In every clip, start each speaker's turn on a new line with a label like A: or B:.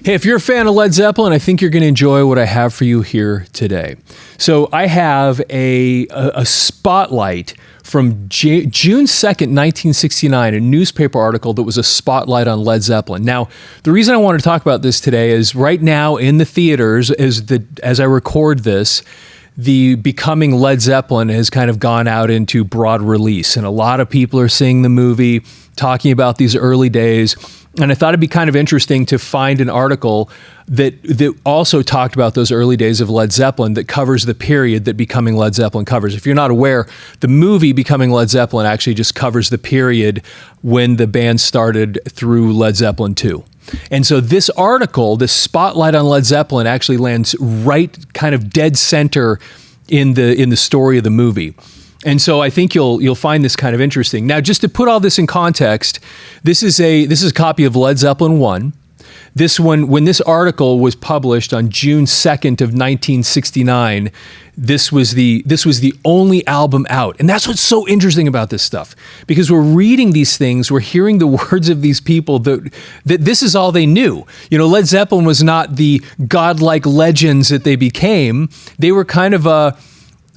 A: Hey, if you're a fan of Led Zeppelin, I think you're going to enjoy what I have for you here today. So I have a spotlight from June 2nd, 1969, a newspaper article that was a spotlight on Led Zeppelin. Now, the reason I want to talk about this today is right now in the theaters, as I record this, the Becoming Led Zeppelin has kind of gone out into broad release, and a lot of people are seeing the movie, talking about these early days. And I thought it'd be kind of interesting to find an article that also talked about those early days of Led Zeppelin that covers the period that Becoming Led Zeppelin covers. If you're not aware, the movie Becoming Led Zeppelin actually just covers the period when the band started through Led Zeppelin II. And so this article, this spotlight on Led Zeppelin, actually lands right kind of dead center in the story of the movie. And so I think you'll find this kind of interesting. Now, just to put all this in context, this is a copy of Led Zeppelin I. This one, when this article was published on June 2nd of 1969, this was the only album out. And that's what's so interesting about this stuff, because we're reading these things, we're hearing the words of these people that this is all they knew. You know, Led Zeppelin was not the godlike legends that they became. They were kind of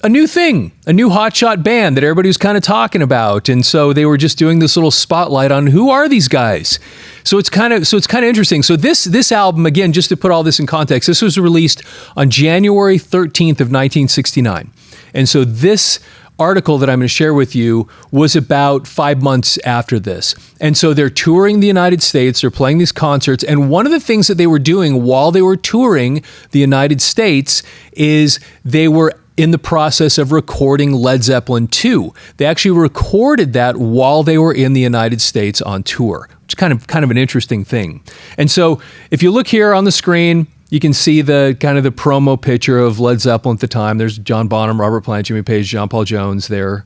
A: a new thing, a new hotshot band that everybody was kind of talking about. And so they were just doing this little spotlight on who are these guys. So it's kind of interesting. So this album, again, just to put all this in context, this was released on January 13th of 1969. And so this article that I'm going to share with you was about 5 months after this. And so they're touring the United States, they're playing these concerts, and one of the things that they were doing while they were touring the United States is they were in the process of recording Led Zeppelin II. They actually recorded that while they were in the United States on tour, which is kind of an interesting thing. And so if you look here on the screen, you can see the kind of the promo picture of Led Zeppelin at the time. There's John Bonham, Robert Plant, Jimmy Page, John Paul Jones there.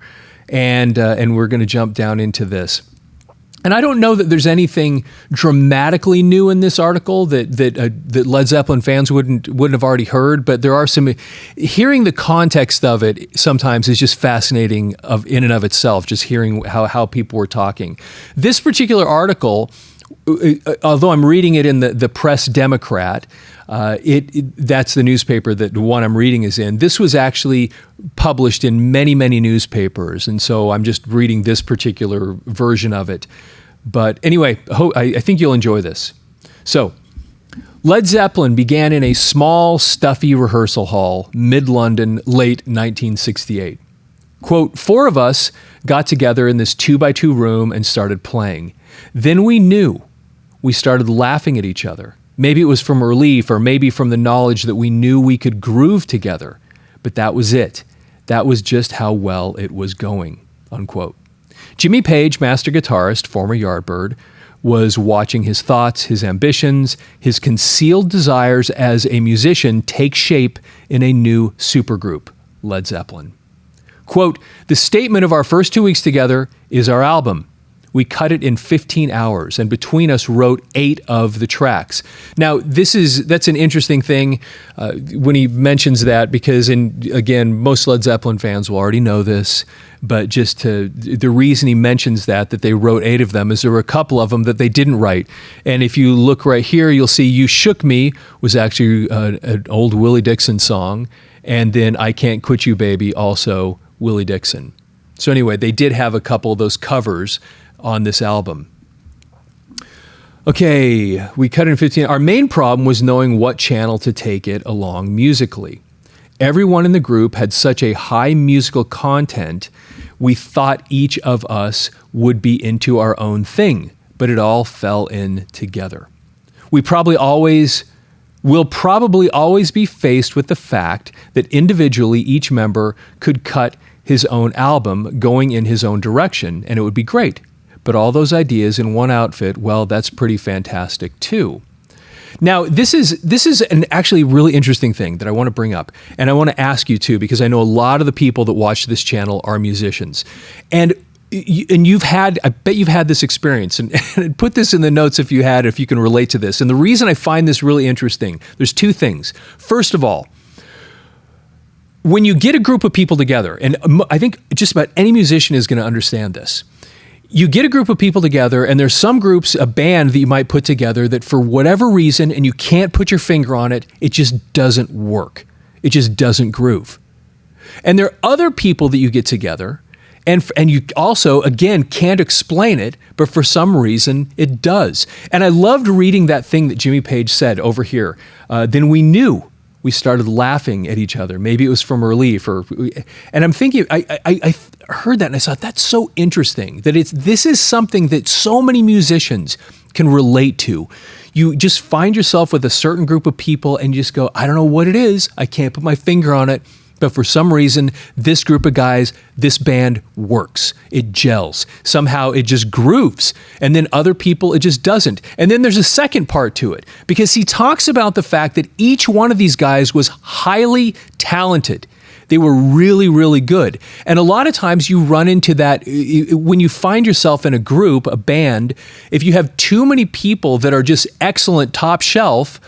A: And we're going to jump down into this. And I don't know that there's anything dramatically new in this article that Led Zeppelin fans wouldn't have already heard, but there are some. Hearing the context of it sometimes is just fascinating in and of itself. Just hearing how people were talking. This particular article, although I'm reading it in the Press Democrat, that's the newspaper that the one I'm reading is in. This was actually published in many, many newspapers, and so I'm just reading this particular version of it. But anyway, I think you'll enjoy this. So, Led Zeppelin began in a small, stuffy rehearsal hall, mid-London, late 1968. Quote, 4 of us got together in this 2x2 room and started playing. Then we knew. We started laughing at each other. Maybe it was from relief, or maybe from the knowledge that we knew we could groove together. But that was it. That was just how well it was going, unquote. Jimmy Page, master guitarist, former Yardbird, was watching his thoughts, his ambitions, his concealed desires as a musician take shape in a new supergroup, Led Zeppelin. Quote, the statement of our first 2 weeks together is our album. We cut it in 15 hours, and between us wrote 8 of the tracks. Now, that's an interesting thing when he mentions that, because, again, most Led Zeppelin fans will already know this, but the reason he mentions that they wrote 8 of them is there were a couple of them that they didn't write. And if you look right here, you'll see You Shook Me was actually an old Willie Dixon song, and then I Can't Quit You Baby, also Willie Dixon. So anyway, they did have a couple of those covers on this album. Okay, we cut in 15. Our main problem was knowing what channel to take it along musically. Everyone in the group had such a high musical content, we thought each of us would be into our own thing, but it all fell in together. We'll probably always be faced with the fact that individually each member could cut his own album going in his own direction, and it would be great. But all those ideas in one outfit, well, that's pretty fantastic too. Now, this is an actually really interesting thing that I want to bring up, and I want to ask you too, because I know a lot of the people that watch this channel are musicians, and I bet you've had this experience, and put this in the notes if you can relate to this. And the reason I find this really interesting, there's 2 things. First of all, when you get a group of people together, and I think just about any musician is going to understand this, you get a group of people together, and there's some groups, a band that you might put together that for whatever reason, and you can't put your finger on it, it just doesn't work. It just doesn't groove. And there are other people that you get together, and you also, again, can't explain it, but for some reason it does. And I loved reading that thing that Jimmy Page said over here. Then we knew. We started laughing at each other. Maybe it was from relief, and I'm thinking, I heard that and I thought, that's so interesting that this is something that so many musicians can relate to. You just find yourself with a certain group of people and you just go, I don't know what it is. I can't put my finger on it. But for some reason, this group of guys, this band works. It gels. Somehow it just grooves. And then other people, it just doesn't. And then there's a second part to it, because he talks about the fact that each one of these guys was highly talented. They were really, really good. And a lot of times you run into that when you find yourself in a group, a band, if you have too many people that are just excellent top shelf,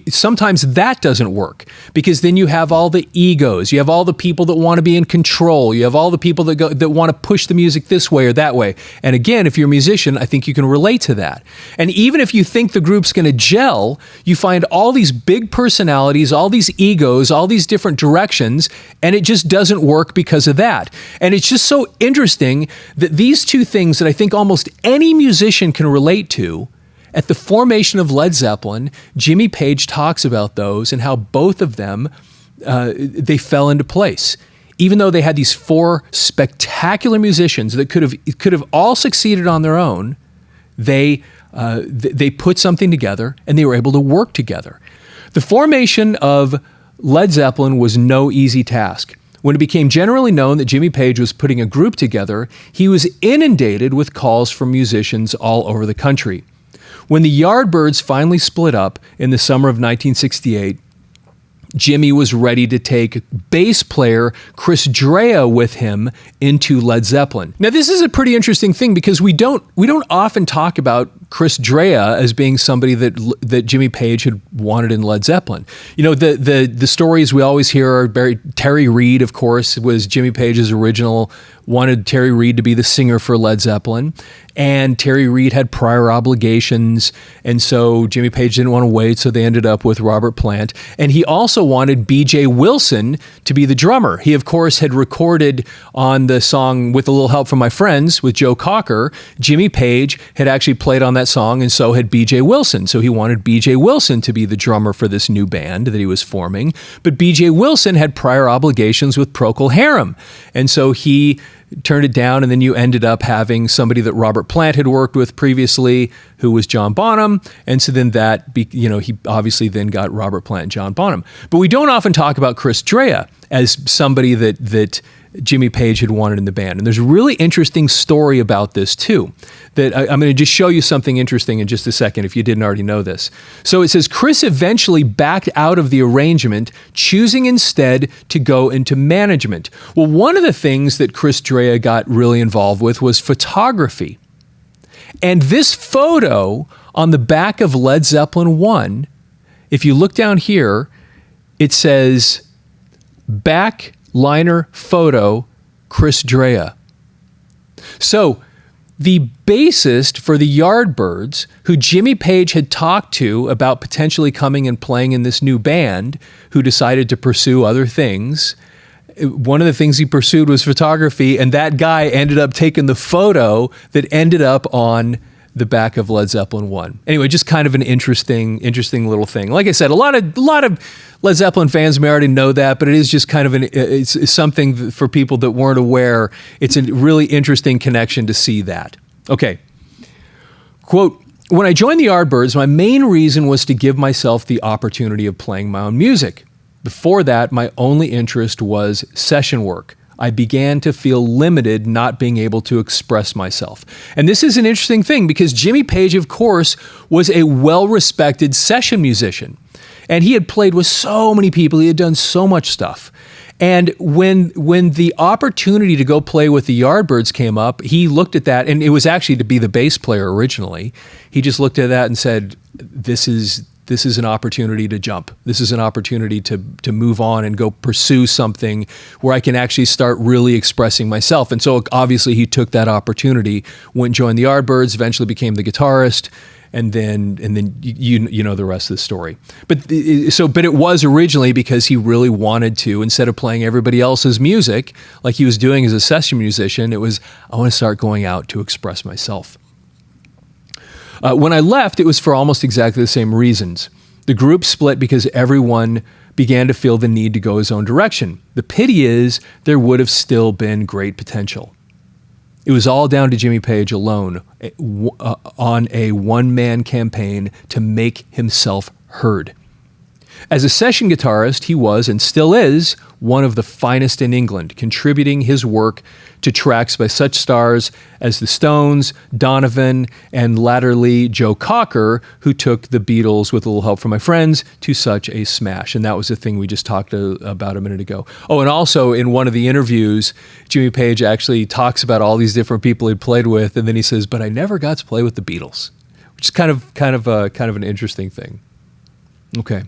A: sometimes that doesn't work, because then you have all the egos, you have all the people that want to be in control, you have all the people that want to push the music this way or that way. And again, if you're a musician, I think you can relate to that. And even if you think the group's going to gel, you find all these big personalities, all these egos, all these different directions, and it just doesn't work because of that. And it's just so interesting that these two things that I think almost any musician can relate to. At the formation of Led Zeppelin, Jimmy Page talks about those and how both of them, they fell into place. Even though they had these four spectacular musicians that could have all succeeded on their own, they put something together and they were able to work together. The formation of Led Zeppelin was no easy task. When it became generally known that Jimmy Page was putting a group together, he was inundated with calls from musicians all over the country. When the Yardbirds finally split up in the summer of 1968, Jimmy was ready to take bass player Chris Dreja with him into Led Zeppelin. Now, this is a pretty interesting thing, because we don't often talk about Chris Dreja as being somebody that Jimmy Page had wanted in Led Zeppelin. You know, the stories we always hear are Terry Reid, of course, was Jimmy Page's original, wanted Terry Reid to be the singer for Led Zeppelin. And Terry Reid had prior obligations, and so Jimmy Page didn't want to wait, so they ended up with Robert Plant. And he also wanted B.J. Wilson to be the drummer. He, of course, had recorded on the song With a Little Help from My Friends with Joe Cocker. Jimmy Page had actually played on that song, and so had B.J. Wilson. So he wanted B.J. Wilson to be the drummer for this new band that he was forming. But B.J. Wilson had prior obligations with Procol Harum, and so he turned it down, and then you ended up having somebody that Robert Plant had worked with previously, who was John Bonham, and so then he obviously then got Robert Plant and John Bonham. But we don't often talk about Chris Dreja as somebody that Jimmy Page had wanted in the band. And there's a really interesting story about this too, that I'm going to just show you something interesting in just a second if you didn't already know this. So it says, Chris eventually backed out of the arrangement, choosing instead to go into management. Well, one of the things that Chris Dreja got really involved with was photography. And this photo on the back of Led Zeppelin I, if you look down here, it says, back liner photo, Chris Dreja. So the bassist for the Yardbirds, who Jimmy Page had talked to about potentially coming and playing in this new band, who decided to pursue other things, one of the things he pursued was photography, and that guy ended up taking the photo that ended up on the back of Led Zeppelin I. Anyway, just kind of an interesting little thing. Like I said, a lot of Led Zeppelin fans may already know that, but it is just kind of it's something for people that weren't aware. It's a really interesting connection to see that. Okay. Quote, when I joined the Yardbirds, my main reason was to give myself the opportunity of playing my own music. Before that, my only interest was session work. I began to feel limited not being able to express myself. And this is an interesting thing, because Jimmy Page, of course, was a well-respected session musician. And he had played with so many people. He had done so much stuff. And when the opportunity to go play with the Yardbirds came up, he looked at that, and it was actually to be the bass player originally. He just looked at that and said, this is this is an opportunity to jump. This is an opportunity to move on and go pursue something where I can actually start really expressing myself. And so obviously he took that opportunity, went and joined the Yardbirds, eventually became the guitarist, and then you know the rest of the story. But it was originally because he really wanted to, instead of playing everybody else's music like he was doing as a session musician, it was, I want to start going out to express myself. When I left, it was for almost exactly the same reasons. The group split because everyone began to feel the need to go his own direction. The pity is there would have still been great potential. It was all down to Jimmy Page alone on a one-man campaign to make himself heard. As a session guitarist, he was, and still is, one of the finest in England, contributing his work to tracks by such stars as the Stones, Donovan, and latterly Joe Cocker, who took the Beatles, with a little help from my friends, to such a smash. And that was the thing we just talked about a minute ago. Oh, and also in one of the interviews, Jimmy Page actually talks about all these different people he'd played with, and then he says, "But I never got to play with the Beatles," which is kind of an interesting thing. Okay.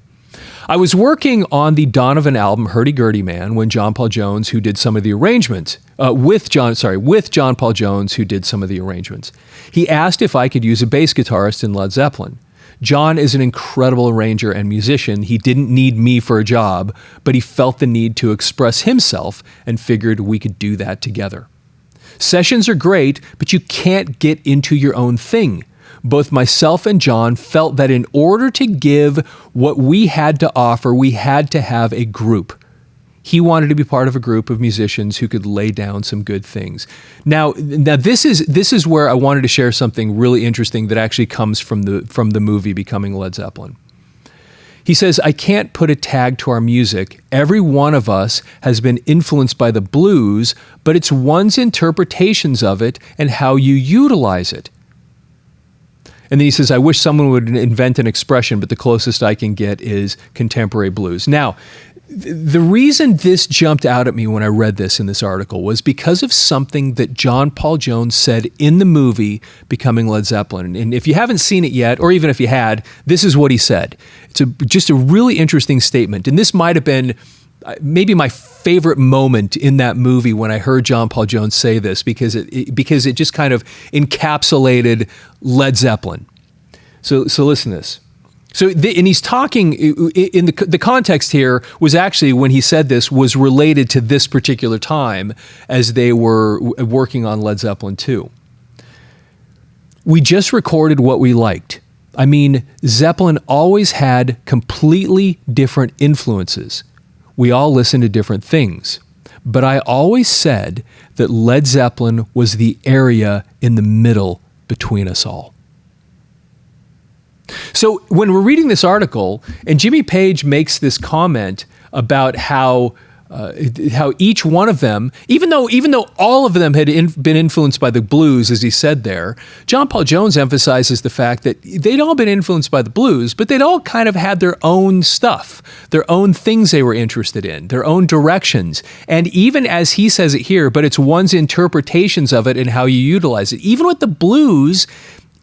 A: I was working on the Donovan album Hurdy-Gurdy Man when John Paul Jones, who did some of the arrangements, with John Paul Jones, who did some of the arrangements. He asked if I could use a bass guitarist in Led Zeppelin. John is an incredible arranger and musician. He didn't need me for a job, but he felt the need to express himself and figured we could do that together. Sessions are great, but you can't get into your own thing. Both myself and John felt that in order to give what we had to offer, we had to have a group. He wanted to be part of a group of musicians who could lay down some good things. Now this is where I wanted to share something really interesting that actually comes from the movie Becoming Led Zeppelin. He says, "I can't put a tag to our music. Every one of us has been influenced by the blues, but it's one's interpretations of it and how you utilize it." And then he says, "I wish someone would invent an expression, but the closest I can get is contemporary blues." Now, the reason this jumped out at me when I read this in this article was because of something that John Paul Jones said in the movie Becoming Led Zeppelin. And if you haven't seen it yet, or even if you had, this is what he said. It's just a really interesting statement. And this might have been maybe my favorite moment in that movie when I heard John Paul Jones say this, because it just kind of encapsulated Led Zeppelin. So listen to this. And he's talking in the context here was actually, when he said this, was related to this particular time as they were working on Led Zeppelin II. "We just recorded what we liked. I mean, Zeppelin always had completely different influences. We all listened to different things. But I always said that Led Zeppelin was the area in the middle between us all." So when we're reading this article, and Jimmy Page makes this comment about how each one of them, even though all of them had been influenced by the blues, as he said there, John Paul Jones emphasizes the fact that they'd all been influenced by the blues, but they'd all kind of had their own stuff, their own things they were interested in, their own directions. And even as he says it here, but it's one's interpretations of it and how you utilize it. Even with the blues,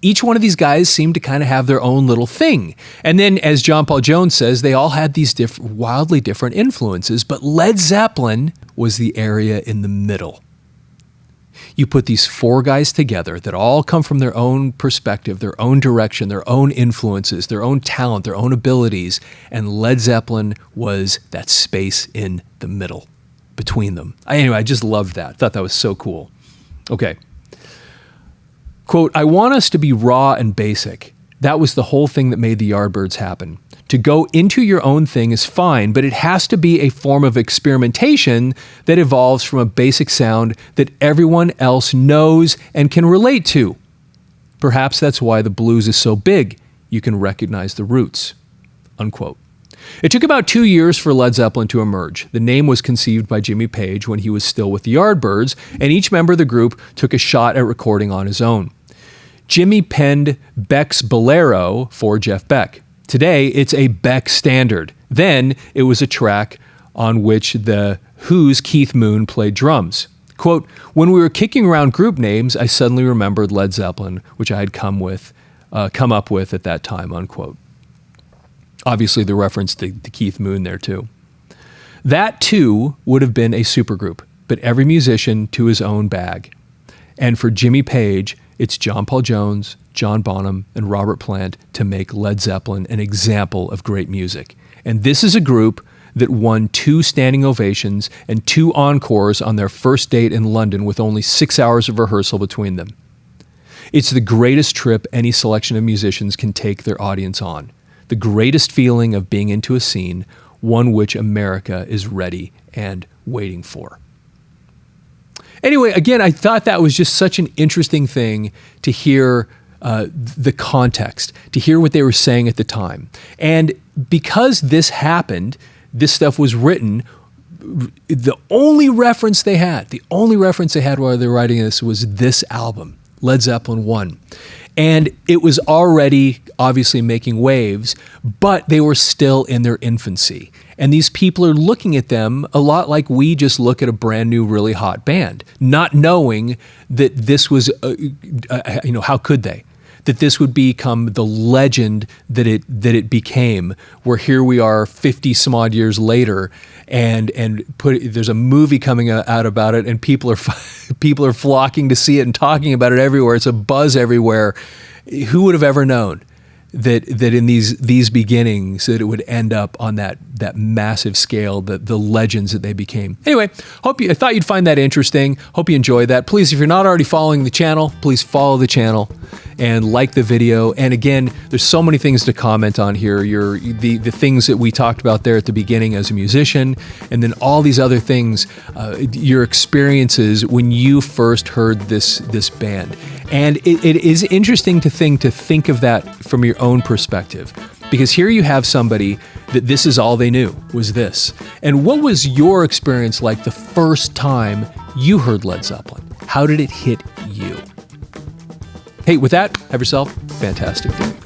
A: each one of these guys seemed to kind of have their own little thing. And then, as John Paul Jones says, they all had these wildly different influences, but Led Zeppelin was the area in the middle. You put these four guys together that all come from their own perspective, their own direction, their own influences, their own talent, their own abilities, and Led Zeppelin was that space in the middle between them. Anyway, I just loved that. Thought that was so cool. Okay. Quote, "I want us to be raw and basic. That was the whole thing that made the Yardbirds happen. To go into your own thing is fine, but it has to be a form of experimentation that evolves from a basic sound that everyone else knows and can relate to. Perhaps that's why the blues is so big. You can recognize the roots." Unquote. It took about 2 years for Led Zeppelin to emerge. The name was conceived by Jimmy Page when he was still with the Yardbirds, and each member of the group took a shot at recording on his own. Jimmy penned Beck's Bolero for Jeff Beck. Today, it's a Beck standard. Then, it was a track on which the Who's Keith Moon played drums. Quote, "When we were kicking around group names, I suddenly remembered Led Zeppelin, which I had come up with at that time," unquote. Obviously, the reference to Keith Moon there too. That too would have been a supergroup, but every musician to his own bag. And for Jimmy Page, it's John Paul Jones, John Bonham, and Robert Plant to make Led Zeppelin an example of great music. And this is a group that won 2 standing ovations and 2 encores on their first date in London with only 6 hours of rehearsal between them. It's the greatest trip any selection of musicians can take their audience on. The greatest feeling of being into a scene, one which America is ready and waiting for. Anyway, again, I thought that was just such an interesting thing to hear the context, to hear what they were saying at the time. And because this happened, this stuff was written, the only reference they had while they were writing this was this album, Led Zeppelin I. And it was already obviously making waves, but they were still in their infancy. And these people are looking at them a lot like we just look at a brand new, really hot band, not knowing that this was, how could they? That this would become the legend that it became, where here we are 50 some odd years later, and there's a movie coming out about it, and people are flocking to see it and talking about it everywhere. It's a buzz everywhere. Who would have ever known that in these beginnings that it would end up on that massive scale, the legends that they became. Anyway, I thought you'd find that interesting. Hope you enjoyed that. Please, if you're not already following the channel, please follow the channel and like the video. And again, there's so many things to comment on here. The things that we talked about there at the beginning as a musician, and then all these other things, your experiences when you first heard this band. And it is interesting to think of that from your own perspective, because here you have somebody that this is all they knew was this. And what was your experience like the first time you heard Led Zeppelin? How did it hit you? Hey, with that, have yourself a fantastic day.